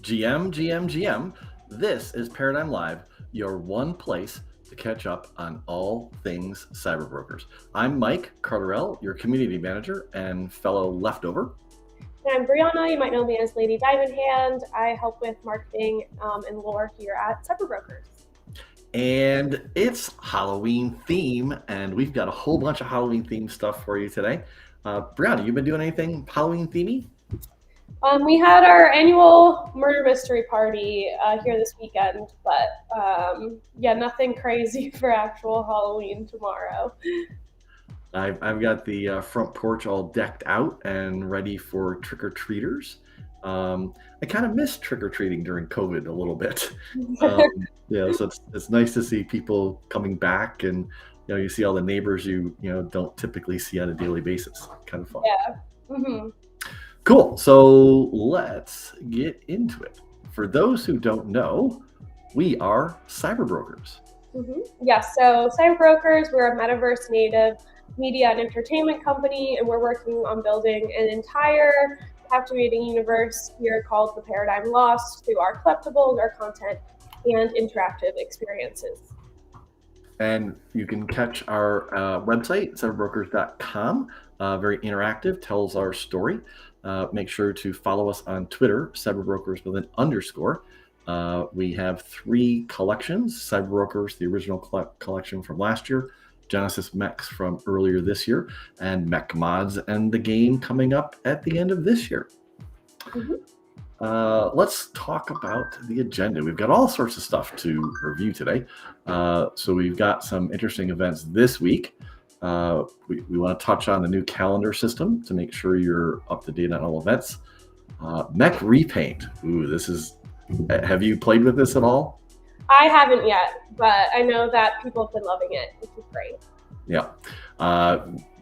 GM. This is Paradigm Live, your one place to catch up on all things CyberBrokers. I'm Mike Carterell, your community manager and fellow leftover. And I'm Brianna. You might know me as Lady Diamond Hand. I help with marketing and lore here at CyberBrokers. And it's Halloween theme, and we've got a whole bunch of Halloween themed stuff for you today. Brianna, you been doing anything Halloween themey? We had our annual murder mystery party here this weekend, but nothing crazy for actual Halloween tomorrow. I've got the front porch all decked out and ready for trick-or-treaters. I kind of missed trick-or-treating during COVID a little bit. So it's nice to see people coming back, and you see all the neighbors you don't typically see on a daily basis. Kind of fun. Yeah. Mm-hmm. Cool. So let's get into it. For those who don't know, we are CyberBrokers. Mm-hmm. Yes. So CyberBrokers, we're a metaverse-native media and entertainment company, and we're working on building an entire captivating universe here called the Paradigm Lost through our collectibles, our content, and interactive experiences. And you can catch our website, cyberbrokers.com. Very interactive, tells our story. Make sure to follow us on Twitter, cyberbrokers with an underscore. We have 3 collections: CyberBrokers, the original collection from last year, Genesis Mechs from earlier this year, and Mech Mods and the game coming up at the end of this year. Mm-hmm. Let's talk about the agenda. We've got all sorts of stuff to review today. So we've got some interesting events this week. We want to touch on the new calendar system to make sure you're up to date on all events. Mech Repaint. Have you played with this at all? I haven't yet, but I know that people have been loving it, which is great. Yeah.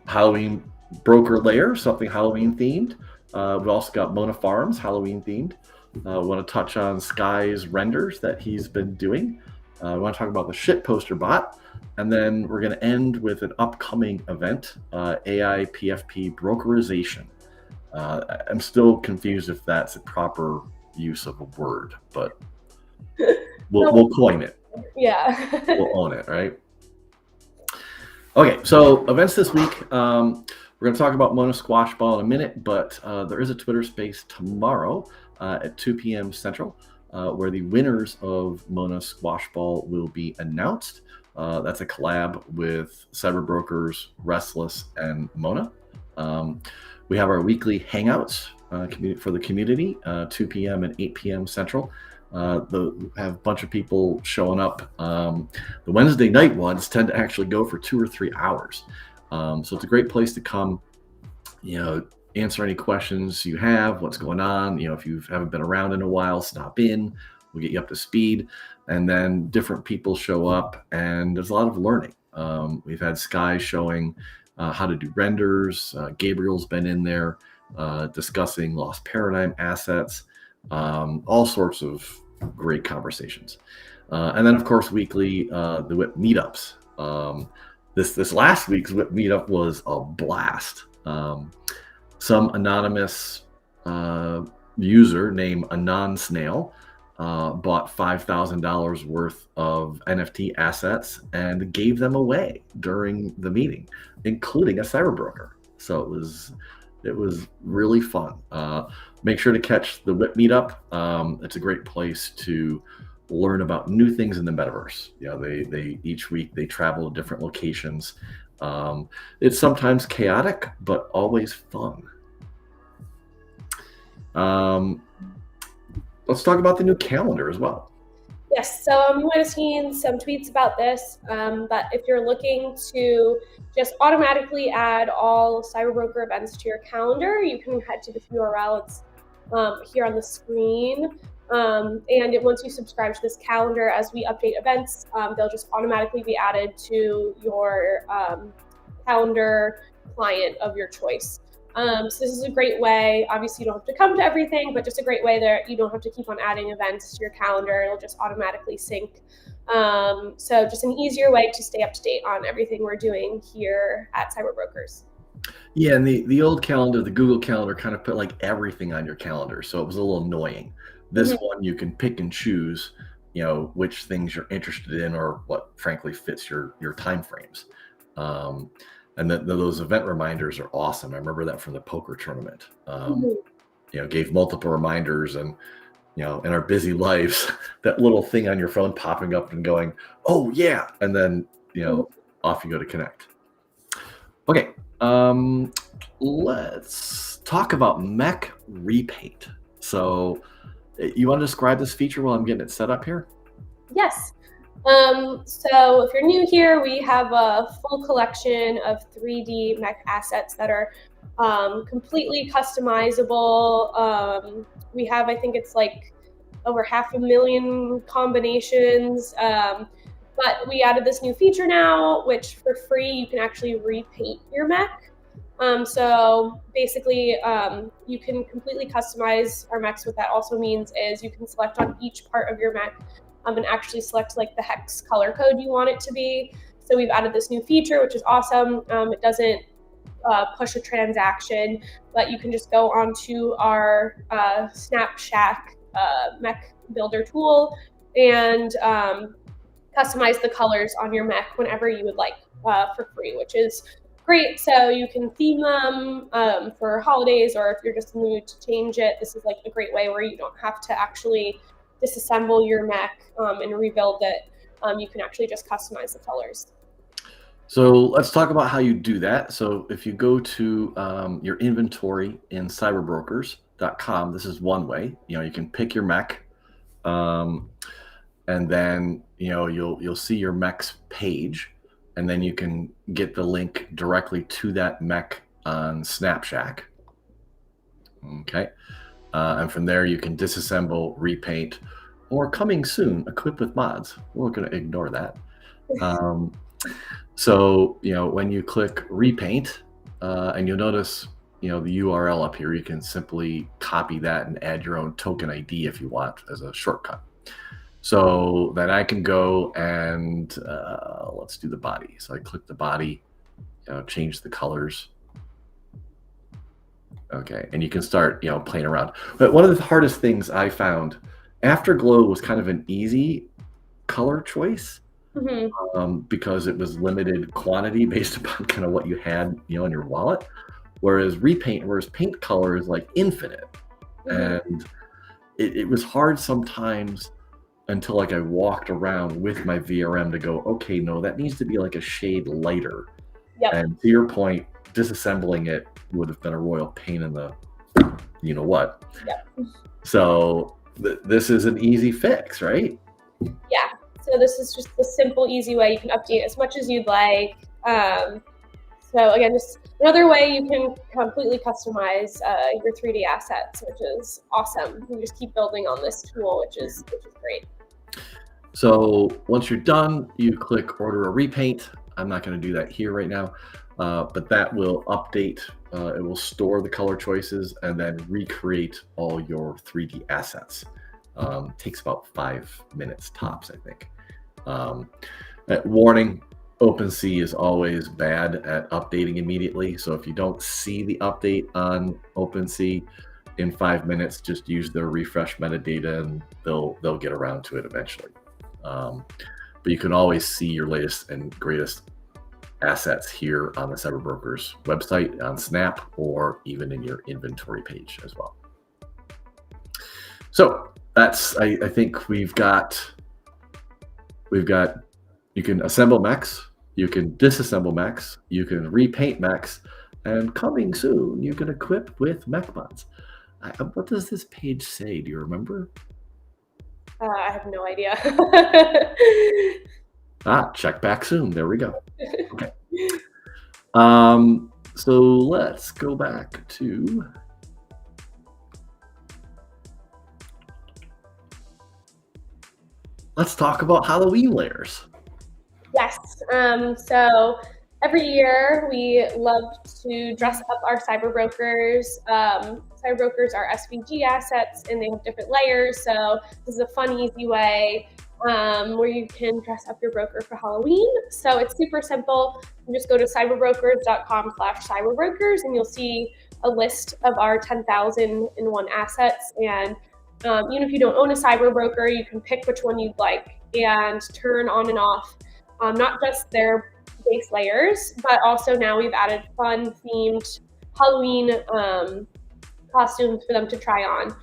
Halloween Broker Lair, something Halloween themed. We've also got Mona Farms, Halloween themed. We want to touch on Sky's renders that he's been doing. We want to talk about the Shitposter bot. And then we're going to end with an upcoming event, AI PFP brokerization. I'm still confused if that's a proper use of a word, but we'll coin it. Yeah. We'll own it, right? Okay, so events this week. We're going to talk about Mona Squash Ball in a minute, but there is a Twitter space tomorrow at 2 p.m. Central where the winners of Mona Squash Ball will be announced. That's a collab with CyberBrokers, Restless, and Mona. We have our weekly hangouts for the community, 2 p.m. and 8 p.m. Central. Have a bunch of people showing up. The Wednesday night ones tend to actually go for 2 or 3 hours. So it's a great place to come, answer any questions you have, what's going on. If you haven't been around in a while, stop in. We'll get you up to speed. And then different people show up, and there's a lot of learning. We've had Sky showing how to do renders. Gabriel's been in there discussing Lost Paradigm assets. All sorts of great conversations. And then, of course, weekly, the WIP meetups. This last week's WIP meetup was a blast. Some anonymous user named AnonSnail bought $5,000 worth of NFT assets and gave them away during the meeting, including a CyberBroker. So it was really fun. Make sure to catch the WIP meetup. It's a great place to learn about new things in the metaverse. They each week they travel to different locations. It's sometimes chaotic, but always fun. Let's talk about the new calendar as well. Yes, so you might have seen some tweets about this, but if you're looking to just automatically add all CyberBroker events to your calendar, you can head to this URL. It's here on the screen. And once you subscribe to this calendar, as we update events, they'll just automatically be added to your calendar client of your choice. So this is a great way. Obviously, you don't have to come to everything, but just a great way that you don't have to keep on adding events to your calendar. It'll just automatically sync. So just an easier way to stay up to date on everything we're doing here at CyberBrokers. Yeah, and the old calendar, the Google Calendar, kind of put like everything on your calendar, so it was a little annoying. This one you can pick and choose, which things you're interested in or what frankly fits your time frames. And those event reminders are awesome. I remember that from the poker tournament. Gave multiple reminders, and in our busy lives, that little thing on your phone popping up and going, oh yeah, and then off you go to connect. Okay, let's talk about Mech Repaint. So you want to describe this feature while I'm getting it set up here? Yes. So if you're new here, we have a full collection of 3D mech assets that are completely customizable. We have, I think it's like over 500,000 combinations. But we added this new feature now, which for free, you can actually repaint your mech. So basically, you can completely customize our mechs. What that also means is you can select on each part of your mech and actually select like the hex color code you want it to be. So we've added this new feature, which is awesome. It doesn't push a transaction, but you can just go onto our Snapshack mech builder tool and customize the colors on your mech whenever you would like for free, which is great. So you can theme them for holidays, or if you're just in the mood to change it, this is like a great way where you don't have to actually disassemble your mech and rebuild it. You can actually just customize the colors. So let's talk about how you do that. So if you go to your inventory in cyberbrokers.com, this is one way. You can pick your mech, and then you'll see your mech's page, and then you can get the link directly to that mech on Snapshack. Okay, and from there you can disassemble, repaint, or coming soon, equip with mods. We're going to ignore that. So, when you click repaint, and you'll notice, the URL up here, you can simply copy that and add your own token ID if you want as a shortcut. So then I can go and let's do the body. So I click the body, change the colors. Okay, and you can start, playing around. But one of the hardest things I found, Afterglow was kind of an easy color choice. Because it was limited quantity based upon kind of what you had, in your wallet. Whereas paint color is like infinite. And it was hard sometimes until like I walked around with my VRM to go, okay, no, that needs to be like a shade lighter. Yep. And to your point, disassembling it would have been a royal pain in the, what. Yep. So this is an easy fix, right? Yeah. So this is just the simple, easy way. You can update as much as you'd like. So again, just another way you can completely customize your 3D assets, which is awesome. You can just keep building on this tool, which is great. So once you're done, you click order a repaint. I'm not going to do that here right now, but that will update. It will store the color choices and then recreate all your 3D assets. Takes about 5 minutes tops, I think. Warning, OpenSea is always bad at updating immediately. So if you don't see the update on OpenSea in 5 minutes, just use their refresh metadata and they'll get around to it eventually. But you can always see your latest and greatest assets here on the CyberBrokers website, on Snap, or even in your inventory page as well. So that's, I think we've got, you can assemble mechs, you can disassemble mechs, you can repaint mechs, and coming soon, you can equip with mech mods. What does this page say? Do you remember? I have no idea. Check back soon. There we go. Okay. So let's go back to. Let's talk about Halloween layers. Yes. So every year we love to dress up our CyberBrokers. CyberBrokers are SVG assets and they have different layers. So this is a fun, easy way where you can dress up your broker for Halloween. So it's super simple. You just go to cyberbrokers.com/cyberbrokers and you'll see a list of our 10,001 assets. And Even if you don't own a CyberBroker, you can pick which one you'd like and turn on and off not just their base layers, but also now we've added fun themed Halloween costumes for them to try on.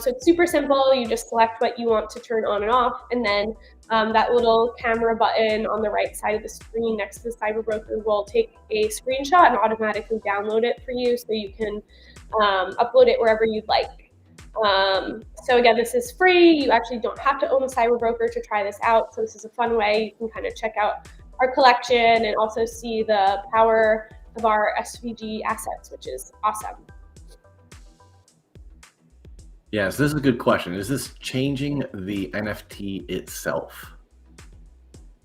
So it's super simple. You just select what you want to turn on and off, and then that little camera button on the right side of the screen next to the CyberBroker will take a screenshot and automatically download it for you, so you can upload it wherever you'd like. So again, this is free. You actually don't have to own a CyberBroker to try this out. So this is a fun way you can kind of check out our collection and also see the power of our SVG assets, which is awesome. Yes, this is a good question. Is this changing the NFT itself?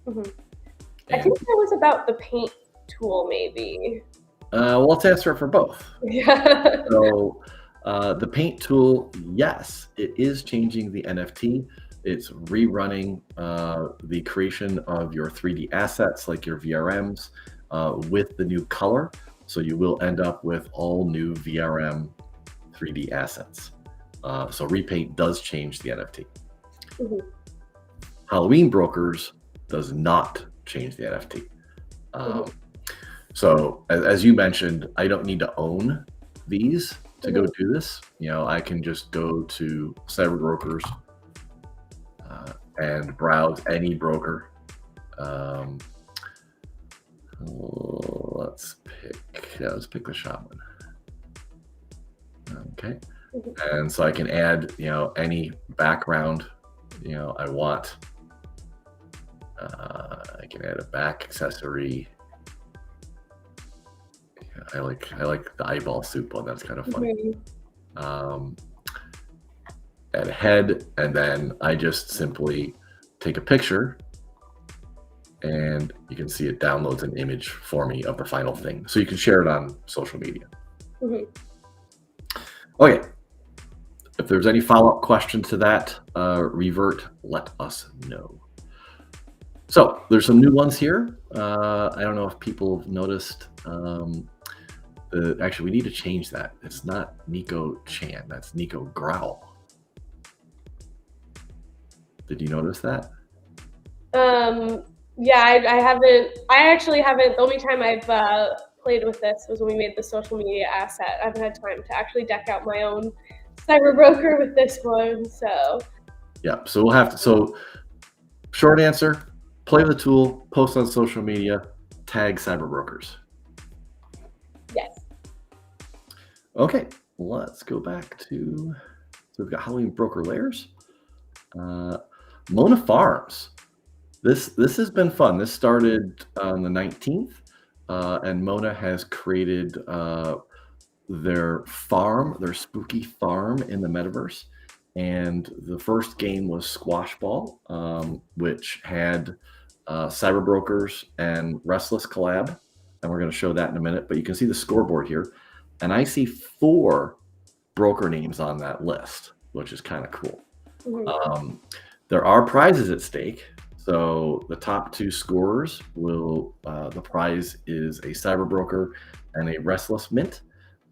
Mm-hmm. I think that was about the paint tool, maybe. Well, let's answer it for both. Yeah. So the paint tool, yes, it is changing the NFT. It's rerunning the creation of your 3D assets, like your VRMs, with the new color. So you will end up with all new VRM 3D assets. So Repaint does change the NFT. Mm-hmm. Halloween Brokers does not change the NFT. So as you mentioned, I don't need to own these to go do this. You know, I can just go to CyberBrokers and browse any broker. Let's pick the shop one. Okay. And so I can add, you know, any background, you know, I want. I can add a back accessory. I like the eyeball soup one. That's kind of funny. Add a head, and then I just simply take a picture, and you can see it downloads an image for me of the final thing. So you can share it on social media. Okay. If there's any follow-up question to that, revert, let us know. So there's some new ones here. I don't know if people have noticed. Actually, we need to change that. It's not Nico Chan. That's Nico Growl. Did you notice that? Yeah, I haven't. I actually haven't. The only time I've played with this was when we made the social media asset. I haven't had time to actually deck out my own CyberBroker with this one. So yeah, so we'll have to. So short answer: play the tool, post on social media, tag CyberBrokers. Yes. Okay, let's go back to. So we've got Halloween Broker layers. Mona Farms. This has been fun. This started on the 19th, and Mona has created their farm, their spooky farm in the metaverse. And the first game was Squash Ball, which had CyberBrokers and Restless collab, and we're going to show that in a minute. But you can see the scoreboard here, and I see 4 broker names on that list, which is kind of cool. There are prizes at stake. So the top 2 scorers will, the prize is a CyberBroker and a Restless mint.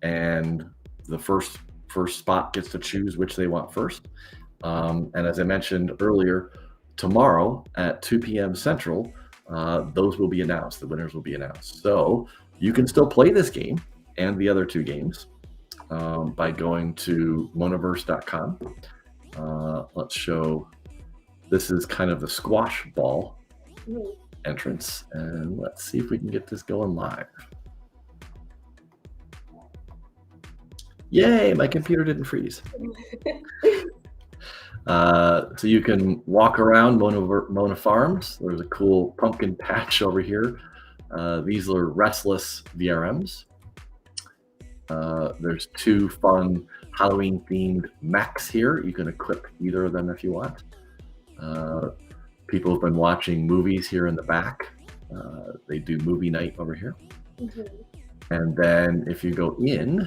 And the first spot gets to choose which they want first. And as I mentioned earlier, tomorrow at 2 p.m. Central, those will be announced. The winners will be announced. So you can still play this game and the other 2 games by going to metaverse.com. Let's show. This is kind of the squash ball entrance, and let's see if we can get this going live. Yay, my computer didn't freeze. So you can walk around Mona Farms. There's a cool pumpkin patch over here. These are Restless VRMs. There's 2 fun Halloween themed mechs here. You can equip either of them if you want. People have been watching movies here in the back. They do movie night over here. And then if you go in,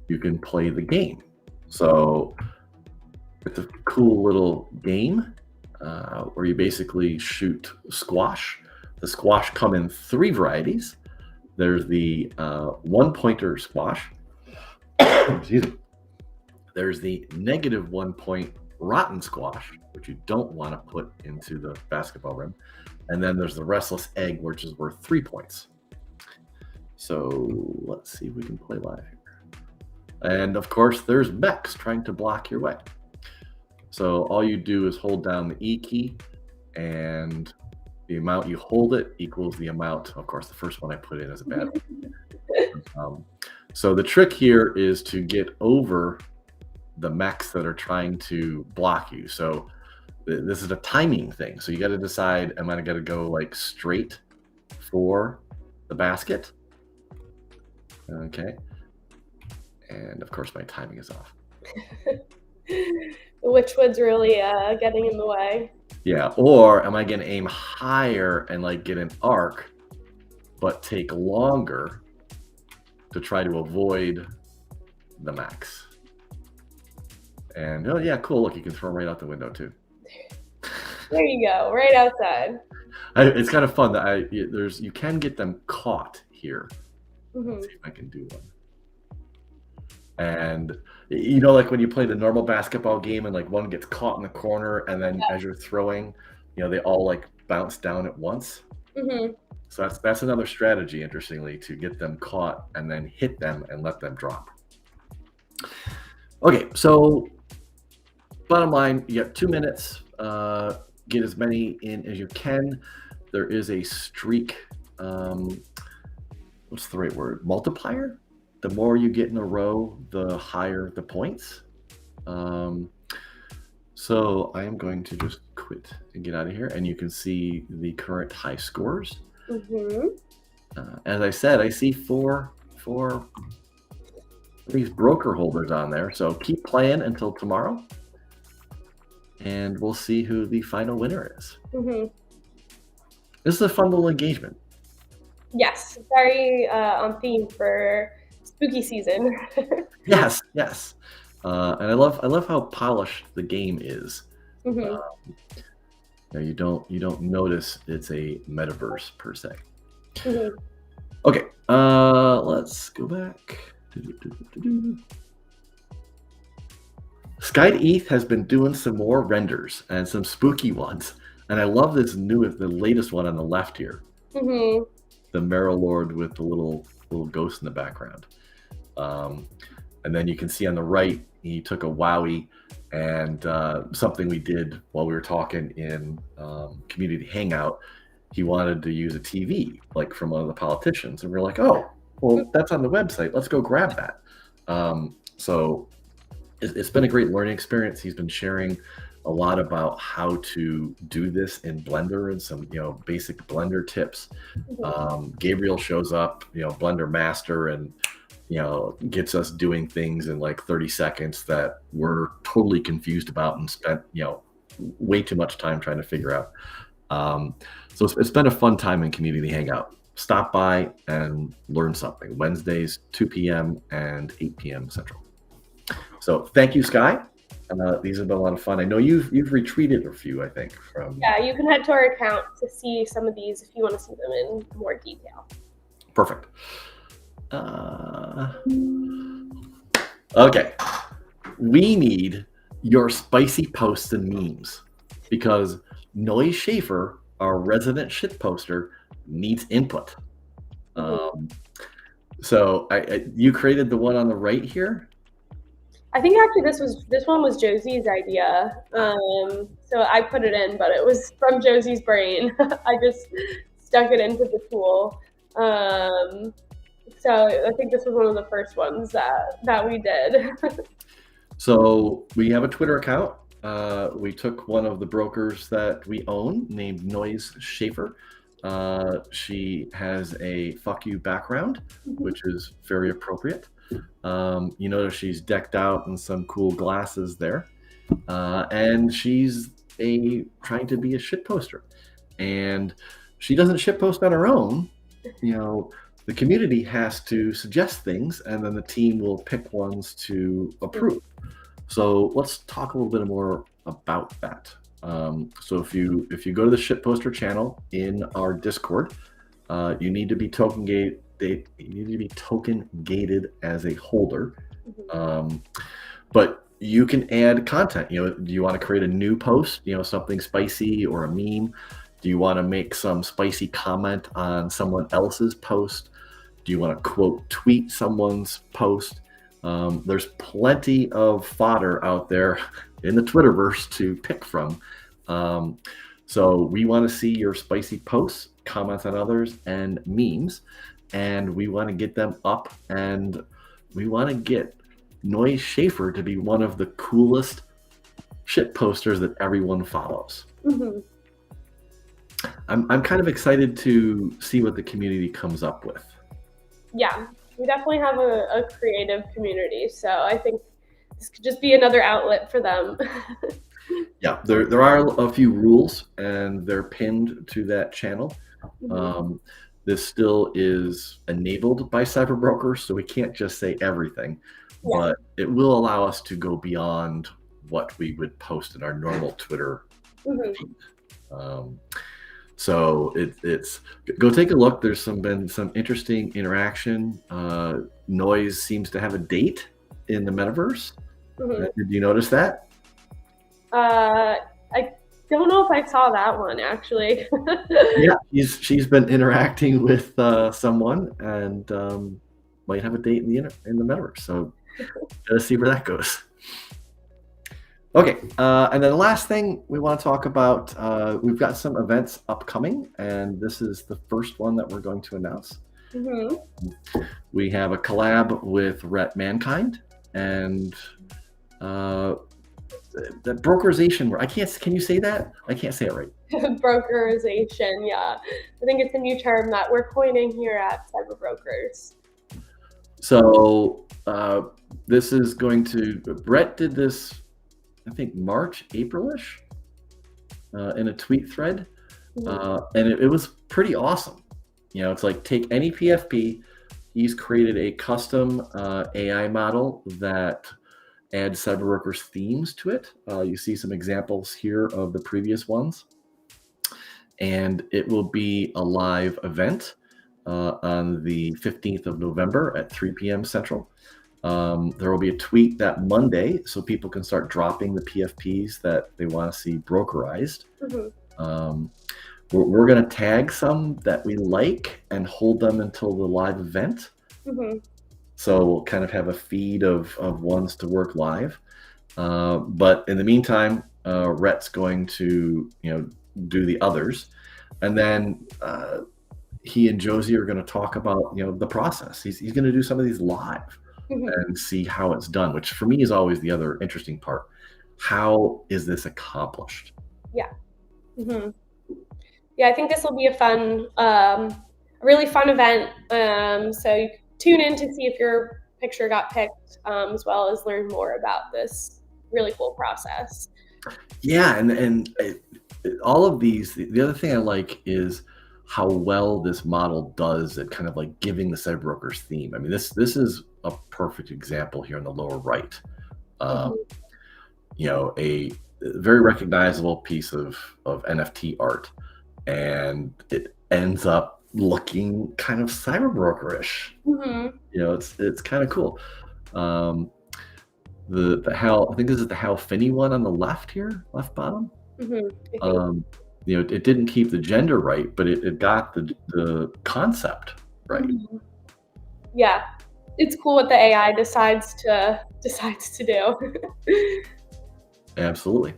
you can play the game. So it's a cool little game where you basically shoot squash. The squash come in 3 varieties. There's the 1-pointer squash. Excuse me. There's the negative 1 point rotten squash, which you don't want to put into the basketball rim. And then there's the restless egg, which is worth 3 points. So let's see if we can play live here. And of course, there's mechs trying to block your way. So all you do is hold down the E key, and the amount you hold it equals the amount. Of course, the first one I put in is a bad one. So the trick here is to get over the mechs that are trying to block you. So this is a timing thing. So you got to decide, am I going to go like straight for the basket? Okay. And of course, my timing is off. Which one's really getting in the way? Yeah. Or am I going to aim higher and like get an arc, but take longer to try to avoid the max? And oh yeah, cool. Look, you can throw them right out the window too. There you go, right outside. It's kind of fun that you can get them caught here. Let's see if I can do one. And you know, like when you play the normal basketball game and like one gets caught in the corner, and then as you're throwing, you know, they all like bounce down at once. So that's another strategy, interestingly, to get them caught and then hit them and let them drop. Okay, so bottom line, you got 2 minutes. Get as many in as you can. There is a streak, what's the right word? Multiplier? The more you get in a row, the higher the points. So I am going to just quit and get out of here, and you can see the current high scores. As I said, I see four these broker holders on there. So keep playing until tomorrow, and we'll see who the final winner is. This is a fun little engagement. Yes, very on theme for spooky season. Yes. And I love how polished the game is. You don't notice it's a metaverse per se. Okay, let's go back. Sky ETH has been doing some more renders and some spooky ones, and I love the latest one on the left here. The Merrill Lord with the little ghost in the background. And then you can see on the right, he took a Wowie, and something we did while we were talking in Community Hangout, he wanted to use a TV, like from one of the politicians. And we're like, oh, well, that's on the website. Let's go grab that. So it's been a great learning experience. He's been sharing a lot about how to do this in Blender and some, basic Blender tips. Gabriel shows up, Blender master, and gets us doing things in like 30 seconds that we're totally confused about and spent, way too much time trying to figure out. So it's been a fun time in Community Hangout. Stop by and learn something. Wednesdays, 2 p.m. and 8 p.m. Central. So thank you, Sky. These have been a lot of fun. I know you've retweeted a few, I think. Yeah, you can head to our account to see some of these if you want to see them in more detail. Perfect. Okay, we need your spicy posts and memes because Noise Schaefer, our resident shitposter, needs input. So you created the one on the right here. I think actually this one was Josie's idea. So I put it in, but it was from Josie's brain. I just stuck it into the tool. So I think this was one of the first ones that we did. So we have a Twitter account. We took one of the brokers that we own named Noise Schaefer. She has a fuck you background, which is very appropriate. You notice she's decked out in some cool glasses there. And she's trying to be a shitposter. And she doesn't shitpost on her own. The community has to suggest things, and then the team will pick ones to approve. So let's talk a little bit more about that. So if you go to the Shitposter channel in our Discord, you need to be token gated. You need to be token gated as a holder. But you can add content. Do you want to create a new post, something spicy or a meme? Do you want to make some spicy comment on someone else's post? Do you want to quote tweet someone's post? There's plenty of fodder out there in the Twitterverse to pick from. So we want to see your spicy posts, comments on others, and memes, and we want to get them up, and we want to get Noise Schaefer to be one of the coolest shit posters that everyone follows. Mm-hmm. I'm kind of excited to see what the community comes up with. Yeah, we definitely have a creative community, so I think this could just be another outlet for them. Yeah, there are a few rules, and they're pinned to that channel. Mm-hmm. This still is enabled by CyberBrokers, so we can't just say everything, Yeah. but it will allow us to go beyond what we would post in our normal Twitter Mm-hmm. feed. So it's go take a look. There's been some interesting interaction. Noise seems to have a date in the metaverse. Mm-hmm. Did you notice that? I don't know if I saw that one actually. Yeah, she's been interacting with someone, and might have a date in the metaverse. So let's see where that goes. Okay, and then the last thing we want to talk about, we've got some events upcoming, and this is the first one that we're going to announce. Mm-hmm. We have a collab with Rhett Mankind, and the brokerization. Can you say that? I can't say it right. Brokerization, yeah. I think it's a new term that we're coining here at CyberBrokers. So this is going to. Brett did this, I think March, April-ish, in a tweet thread, and it was pretty awesome. It's like take any PFP. He's created a custom AI model that adds CyberBrokers themes to it. You see some examples here of the previous ones, and it will be a live event on the 15th of November at 3 p.m. Central. There will be a tweet that Monday, so people can start dropping the PFPs that they want to see brokerized. Mm-hmm. We're going to tag some that we like and hold them until the live event. Mm-hmm. So we'll kind of have a feed of ones to work live. But in the meantime, Rhett's going to do the others, and then he and Josie are going to talk about the process. He's going to do some of these live. Mm-hmm. And see how it's done, which for me is always the other interesting part. How is this accomplished? Yeah. Mm-hmm. Yeah, I think this will be a really fun event. So you can tune in to see if your picture got picked, as well as learn more about this really cool process. Yeah, and all of these. The other thing I like is how well this model does at kind of like giving the CyberBrokers theme. I mean, this is a perfect example here in the lower right. A very recognizable piece of NFT art, and it ends up looking kind of CyberBroker-ish. Mm-hmm. It's kind of cool. The Hal, I think this is the Hal Finney one on the left here, left bottom. Mm-hmm. It didn't keep the gender right, but it got the concept right. Mm-hmm. Yeah, it's cool what the AI decides to do. Absolutely.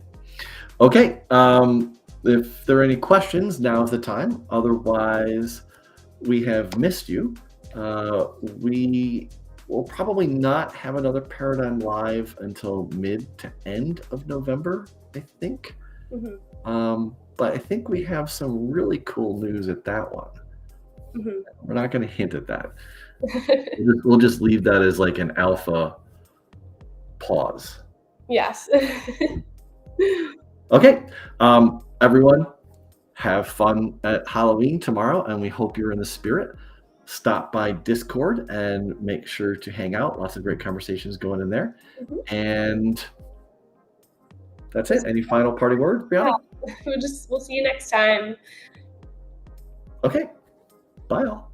Okay. If there are any questions, now's the time. Otherwise, we have missed you. We will probably not have another Paradigm Live until mid to end of November, I think. Mm-hmm. But I think we have some really cool news at that one. Mm-hmm. We're not going to hint at that. We'll just leave that as like an alpha pause. Yes. Okay. Everyone, have fun at Halloween tomorrow, and we hope you're in the spirit. Stop by Discord and make sure to hang out. Lots of great conversations going in there. Mm-hmm. And that's it. Any final party word, Brianna? Yeah. We'll see you next time. Okay. Bye all.